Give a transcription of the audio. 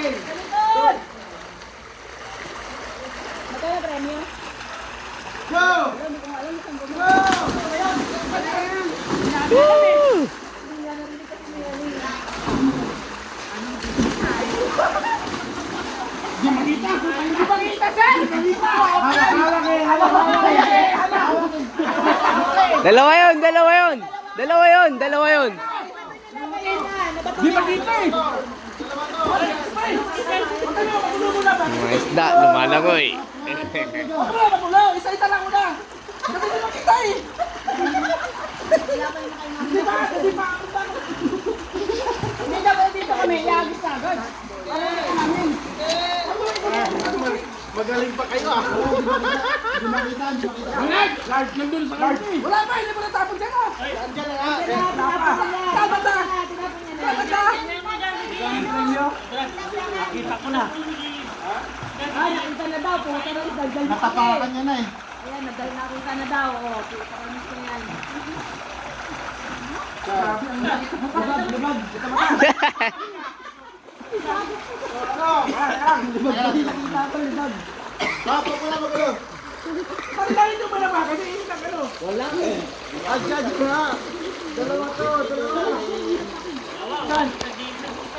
Likod! Magkano premyo? Go! Hindi ko alam kung Go! Woo! Hindi makita, sir! Dalawa yun, dalawa yun. Dalawa yun, dalawa yun. Di makita eh! Mga isda, lumalangoy. Isa-isa lang muna! Kasi di makita eh! Dito kami, iagis na agad. Magaling pa kayo ah! Di makita, di makita. Large nandun sa large eh! Wala pa, hindi mo natapon dyan ah! Andiyan lang ah! Tama na! Tama na! Nakita ko na. Ay, nakita na daw. Pumunta na rin. Daldal mo Natapakan niya na eh. Ayan, nakita na daw. O, kita ka nito yan. Sabi ang libag, libag. Kita mo ka. Libag. Papo ko na magalo. Pagdahin nyo ba na ba? Kasi hindi na ano. Wala eh. Adjudge ko na. Dalawa to, dalawa. Saan?